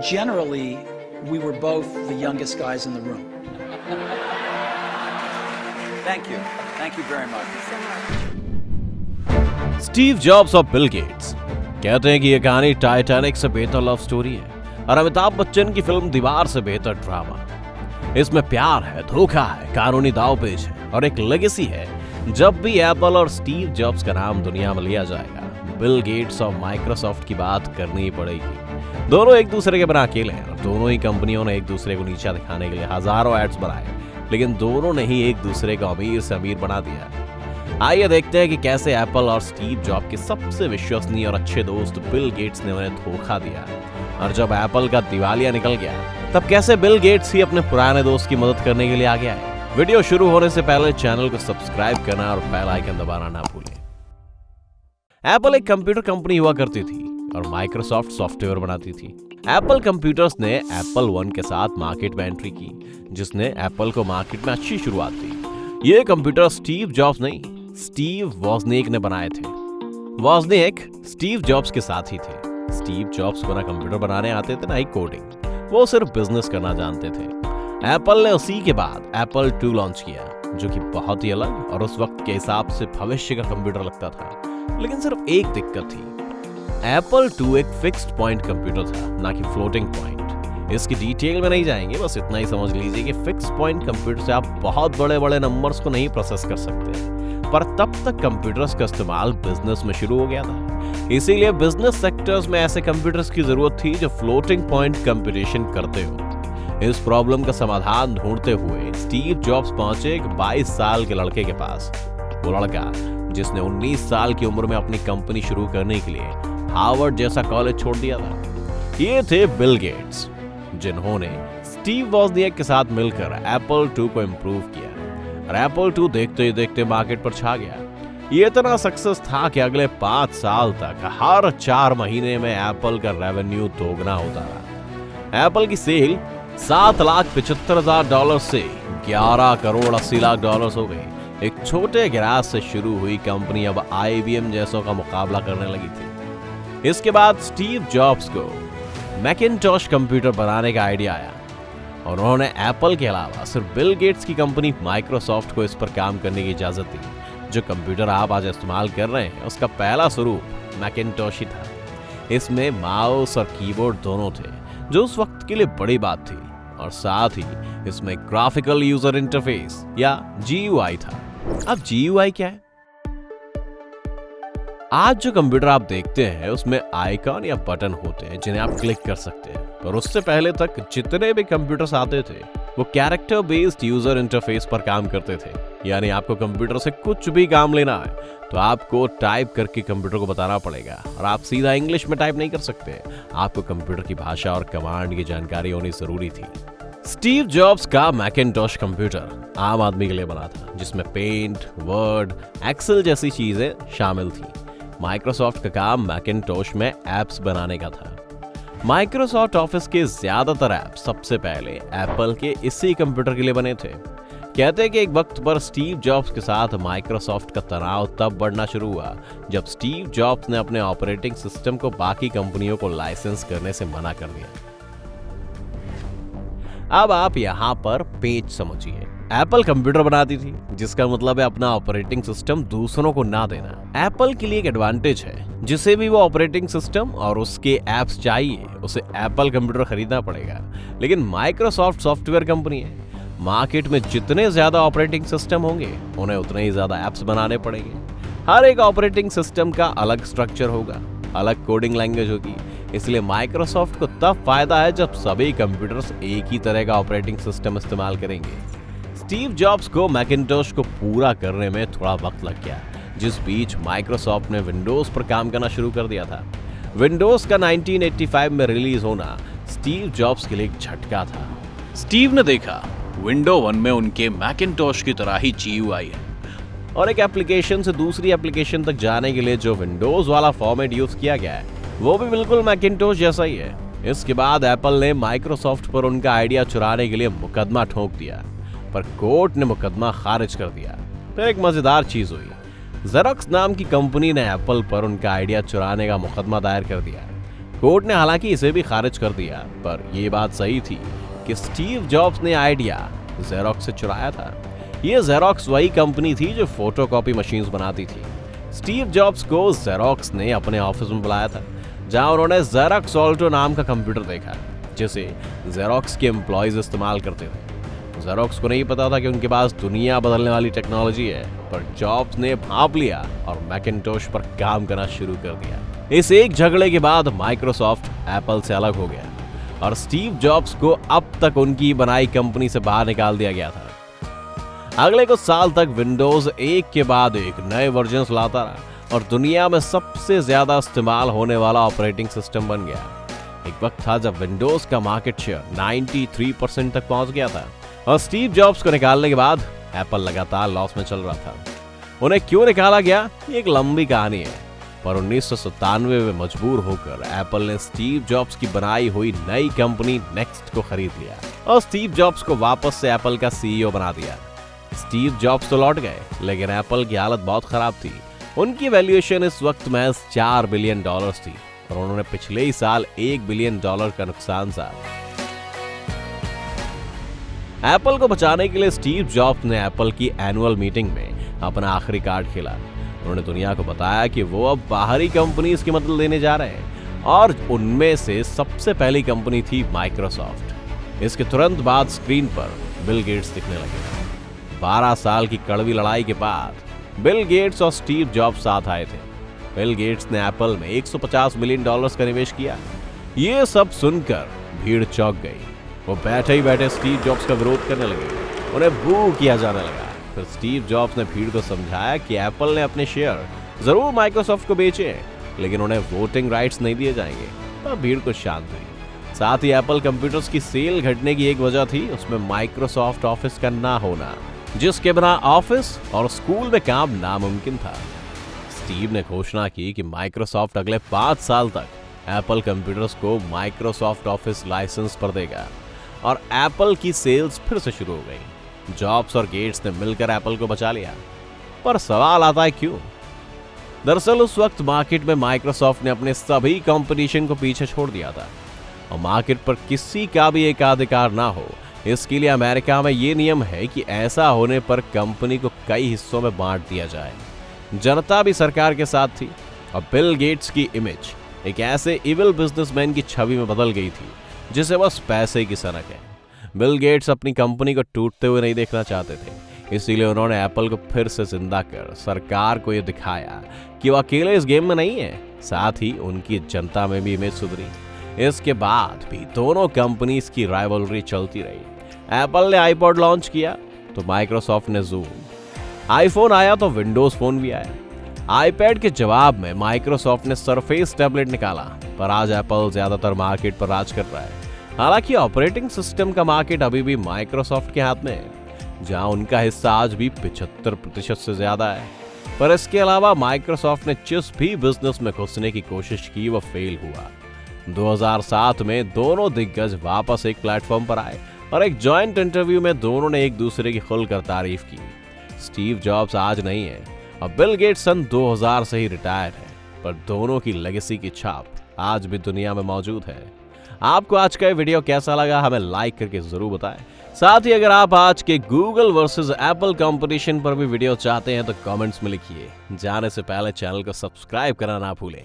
generally, we were both the youngest guys in the room. Thank you. Thank you very much. Steve jobs और Bill Gates. कहते हैं कि यह कहानी Titanic से बेहतर लव स्टोरी है और अमिताभ बच्चन की फिल्म दीवार से बेहतर ड्रामा। इसमें प्यार है, धोखा है, कानूनी दावपेच है और एक लेगेसी है। जब भी एप्पल और स्टीव जॉब्स का नाम दुनिया में लिया जाएगा, बिल गेट्स और माइक्रोसॉफ्ट की बात करनी ही पड़ेगी। दोनों एक दूसरे के बिना अकेले हैं और दोनों ही कंपनियों ने एक दूसरे को नीचा दिखाने के लिए हजारों एड्स बनाए, लेकिन दोनों ने ही एक दूसरे को अमीर से अमीर बना दिया। आइए देखते हैं कि कैसे एप्पल और स्टीव जॉब के सबसे विश्वसनीय और अच्छे दोस्त बिल गेट्स ने उन्हें धोखा दिया, और जब एप्पल का दिवालिया निकल गया तब कैसे बिल गेट्स ही अपने पुराने दोस्त की मदद करने के लिए आगे आए। वीडियो शुरू होने से पहले चैनल को सब्सक्राइब करना और बेल आइकन दबाना ना भूलें। एप्पल एक कंप्यूटर कंपनी हुआ करती थी और माइक्रोसॉफ्ट सॉफ्टवेयर बनाती थी। एप्पल कंप्यूटर्स ने एप्पल वन के साथ मार्केट में एंट्री की, जिसने एप्पल को मार्केट में अच्छी शुरुआत दी। ये कंप्यूटर स्टीव जॉब्स नहीं, स्टीव वॉजनिक ने बनाए थे। वॉजनिक स्टीव जॉब्स के साथ ही थे। स्टीव जॉब्स को ना कंप्यूटर बनाने आते थे ना ही कोडिंग, वो सिर्फ बिजनेस करना जानते थे। एप्पल ने उसी के बाद एप्पल II लॉन्च किया, जो कि बहुत ही अलग और उस वक्त के हिसाब से भविष्य का कंप्यूटर लगता था। लेकिन सिर्फ एक दिक्कत थी, एप्पल II एक फिक्स्ड पॉइंट कंप्यूटर था, ना कि फ्लोटिंग पॉइंट। इसकी डिटेल में नहीं जाएंगे, बस इतना ही समझ लीजिए कि फिक्स्ड पॉइंट कंप्यूटर से आप बहुत बड़े बड़े नंबर्स को नहीं प्रोसेस कर सकते। पर तब तक कंप्यूटर्स का इस्तेमाल बिजनेस में शुरू हो गया था, इसीलिए बिजनेस सेक्टर्स में ऐसे कंप्यूटर्स की जरूरत थी जो फ्लोटिंग पॉइंट कंप्यूटेशन करते हो। इस प्रॉब्लम का समाधान ढूंढते हुए स्टीव जॉब्स पहुंचे एक 22 साल के लड़के के पास। वो लड़का जिसने 19 साल की उम्र में अपनी कंपनी शुरू करने के लिए हार्वर्ड जैसा कॉलेज छोड़ दिया था। ये थे बिल गेट्स, जिन्होंने स्टीव वॉजनिक के साथ मिलकर एप्पल II को इम्प्रूव किया और एप्पल II देखते ही देखते मार्केट पर छा गया। ये इतना सक्सेस था कि अगले 5 साल तक हर 4 महीने में एप्पल का रेवेन्यू दोगुना होता रहा। एप्पल की सेल $7,75,000 से $11,80,00,000 हो गई। एक छोटे गैराज से शुरू हुई कंपनी अब IBM जैसों का मुकाबला करने लगी थी। इसके बाद स्टीव जॉब्स को मैकिन्टॉश कंप्यूटर बनाने का आइडिया आया और उन्होंने एप्पल के अलावा सिर्फ बिल गेट्स की कंपनी माइक्रोसॉफ्ट को इस पर काम करने की इजाजत दी। जो कंप्यूटर आप आज इस्तेमाल कर रहे हैं, उसका पहला स्वरूप मैकिन्टॉश ही था। इसमें माउस और कीबोर्ड दोनों थे, जो उस वक्त के लिए बड़ी बात थी, और साथ ही इसमें ग्राफिकल यूजर इंटरफेस या GUI था। अब GUI क्या है? आज जो कंप्यूटर आप देखते हैं उसमें आइकॉन या बटन होते हैं जिन्हें आप क्लिक कर सकते हैं, पर उससे पहले तक जितने भी कंप्यूटर्स आते थे वो कैरेक्टर बेस्ड यूजर इंटरफेस पर काम करते थे। यानी आपको कंप्यूटर से कुछ भी काम लेना है तो आपको टाइप करके कंप्यूटर को बताना पड़ेगा, और आप सीधा इंग्लिश में टाइप नहीं कर सकते। आपको कंप्यूटर की भाषा और कमांड की जानकारी होनी जरूरी थी। स्टीव जॉब्स का मैकिन्टॉश कंप्यूटर आम आदमी के लिए बना था, जिसमें पेंट, वर्ड, एक्सेल जैसी चीजें शामिल थी। माइक्रोसॉफ्ट का काम मैकिन्टॉश में एप्स बनाने का था। माइक्रोसॉफ्ट ऑफिस के ज्यादातर ऐप सबसे पहले एप्पल के इसी कंप्यूटर के लिए बने थे। कहते हैं कि एक वक्त पर स्टीव जॉब्स के साथ माइक्रोसॉफ्ट का तनाव तब बढ़ना शुरू हुआ जब स्टीव जॉब्स ने अपने ऑपरेटिंग सिस्टम को बाकी कंपनियों को लाइसेंस करने से मना कर दिया। अब आप यहाँ पर पेज समझिए। एप्पल कंप्यूटर बनाती थी, जिसका मतलब है अपना ऑपरेटिंग सिस्टम दूसरों को ना देना। एप्पल के लिए एक एडवांटेज है, जिसे भी वो ऑपरेटिंग सिस्टम और उसके एप्स चाहिए उसे एप्पल कंप्यूटर खरीदना पड़ेगा। लेकिन माइक्रोसॉफ्ट सॉफ्टवेयर कंपनी है, मार्केट में जितने ज्यादा ऑपरेटिंग सिस्टम होंगे उन्हें उतने ही ज्यादा एप्स बनाने पड़ेंगे। हर एक ऑपरेटिंग सिस्टम का अलग स्ट्रक्चर होगा, अलग कोडिंग लैंग्वेज होगी। इसलिए माइक्रोसॉफ्ट को तब फायदा है जब सभी कंप्यूटर्स एक ही तरह का ऑपरेटिंग सिस्टम इस्तेमाल करेंगे। स्टीव जॉब्स को मैकिन्टॉश को पूरा करने में थोड़ा वक्त लग गया, जिस बीच माइक्रोसॉफ्ट ने विंडोज पर काम करना शुरू कर दिया था। विंडोज का 1985 में रिलीज होना स्टीव जॉब्स के लिए एक झटका था। स्टीव ने देखा विंडो 1 में उनके मैकिन्टॉश की तरह ही GUI है, और एक एप्लीकेशन से दूसरी एप्लीकेशन तक जाने के लिए जो विंडोज वाला फॉर्मेट यूज किया गया है वो भी बिल्कुल मैकिन्टॉश जैसा ही है। इसके बाद एप्पल ने माइक्रोसॉफ्ट पर उनका आइडिया चुराने के लिए मुकदमा ठोक दिया, पर कोर्ट ने मुकदमा खारिज कर दिया। फिर एक मजेदार चीज हुई। जेरॉक्स नाम की कंपनी ने एप्पल पर उनका आइडिया चुराने का मुकदमा दायर कर दिया। कोर्ट ने हालांकि इसे भी खारिज कर दिया, पर यह बात सही थी कि स्टीव जॉब्स ने आइडिया जेरोक्स से चुराया था। यह जेरोक्स वही कंपनी थी जो फोटोकॉपी मशीन्स बनाती थी। स्टीव जॉब्स को जेरोक्स ने अपने ऑफिस में बुलाया था, जहां उन्होंने जेरोक्स ऑल्टो नाम का कंप्यूटर देखा, जिसे जेरोक्स के एम्प्लॉयज इस्तेमाल करते थे। जेरोक्स को नहीं पता था कि उनके पास दुनिया बदलने वाली टेक्नोलॉजी है, पर जॉब्स ने भांप लिया और मैकिन्टोश पर काम करना शुरू कर दिया। इस एक झगड़े के बाद माइक्रोसॉफ्ट एप्पल से अलग हो गया और स्टीव जॉब्स को अब तक उनकी बनाई कंपनी से बाहर निकाल दिया गया था। अगले कुछ साल तक विंडोज एक के बाद एक नए वर्जन्स लाता रहा और दुनिया में सबसे ज्यादा इस्तेमाल होने वाला ऑपरेटिंग सिस्टम बन गया। एक वक्त था जब विंडोज का मार्केट शेयर 93% तक पहुंच गया था और स्टीव जॉब्स को निकालने के बाद एप्पल लगातार लॉस में चल रहा था। उन्हें क्यों निकाला गया, ये एक लंबी कहानी है, पर 1997 में मजबूर होकर एप्पल ने स्टीव जॉब्स की बनाई हुई नई कंपनी नेक्स्ट को खरीद लिया और स्टीव जॉब्स को वापस से एप्पल का सीईओ बना दिया। स्टीव जॉब्स तो लौट गए, लेकिन एप्पल की हालत बहुत खराब थी। उनकी वैल्यूएशन इस वक्त महज $4 बिलियन थी और उन्होंने पिछले ही साल $1 बिलियन का नुकसान सहा। एप्पल को बचाने के लिए स्टीव जॉब्स ने एप्पल की एनुअल मीटिंग में अपना आखिरी कार्ड खेला। उन्होंने दुनिया को बताया कि वो अब बाहरी कंपनीज की मदद लेने जा रहे हैं और उनमें से सबसे पहली कंपनी थी माइक्रोसॉफ्ट। इसके तुरंत बाद स्क्रीन पर बिल गेट्स दिखने लगे। 12 साल की कड़वी लड़ाई के बाद बिल गेट्स और स्टीव जॉब्स साथ आए थे। बिल गेट्स ने एप्पल में $150 मिलियन का निवेश किया। ये सब सुनकर भीड़ चौंक गई। वो बैठे ही बैठे स्टीव जॉब्स का विरोध करने लगे, उन्हें बू किया जाने लगा। फिर स्टीव जॉब्स ने भीड़ को समझाया कि एप्पल ने अपने शेयर जरूर माइक्रोसॉफ्ट को बेचे हैं, लेकिन उन्हें वोटिंग राइट्स नहीं दिए जाएंगे। तब भीड़ को शांत हुई। साथ ही एप्पल कंप्यूटर्स की सेल घटने की एक वजह थी उसमें माइक्रोसॉफ्ट ऑफिस का ना होना, जिसके बिना ऑफिस और स्कूल में काम नामुमकिन था। स्टीव ने घोषणा की कि माइक्रोसॉफ्ट अगले 5 साल तक एप्पल कंप्यूटर्स को माइक्रोसॉफ्ट ऑफिस लाइसेंस पर देगा और एप्पल की सेल्स फिर से शुरू हो गई। जॉब्स और गेट्स ने मिलकर एप्पल को बचा लिया, पर सवाल आता है क्यों? दरअसल उस वक्त मार्केट में माइक्रोसॉफ्ट ने अपने सभी कंपटीशन को पीछे छोड़ दिया था और मार्केट पर किसी का भी एकाधिकार ना हो, इसके लिए अमेरिका में ये नियम है कि ऐसा होने पर कंपनी को कई हिस्सों में बांट दिया जाए। जनता भी सरकार के साथ थी और बिल गेट्स की इमेज एक ऐसे इविल बिजनेसमैन की छवि में बदल गई थी जिसे बस पैसे की सनक है। बिल गेट्स अपनी कंपनी को टूटते हुए नहीं देखना चाहते थे, इसीलिए उन्होंने एप्पल को फिर से जिंदा कर सरकार को यह दिखाया कि वो अकेले इस गेम में नहीं है। साथ ही उनकी जनता में भी इमेज सुधरी। इसके बाद भी दोनों कंपनीज की राइवलरी चलती रही। एप्पल ने आईपॉड लॉन्च किया तो माइक्रोसॉफ्ट ने जूम, आईफोन आया तो विंडोज फोन भी आया। आईपैड के जवाब में माइक्रोसॉफ्ट ने सरफेस टैबलेट निकाला, पर आज एप्पल ज्यादातर मार्केट पर राज कर रहा है। हालांकि ऑपरेटिंग सिस्टम का मार्केट अभी भी माइक्रोसॉफ्ट के हाथ में है, जहां उनका हिस्सा आज भी 75% से ज्यादा है। पर इसके अलावा माइक्रोसॉफ्ट ने जिस भी बिजनेस में घुसने की कोशिश की वो फेल हुआ। 2007 में दोनों दिग्गज वापस एक प्लेटफॉर्म पर आए और एक जॉइंट इंटरव्यू में दोनों ने एक दूसरे की खुलकर तारीफ की। स्टीव जॉब्स आज नहीं है और बिल गेट्स सन 2000 से ही रिटायर है, पर दोनों की लेगेसी की छाप आज भी दुनिया में मौजूद है। आपको आज का ये वीडियो कैसा लगा हमें लाइक करके जरूर बताएं। साथ ही अगर आप आज के गूगल वर्सेस एप्पल कंपटीशन पर भी वीडियो चाहते हैं तो कमेंट्स में लिखिए। जाने से पहले चैनल को सब्सक्राइब करना ना भूलें।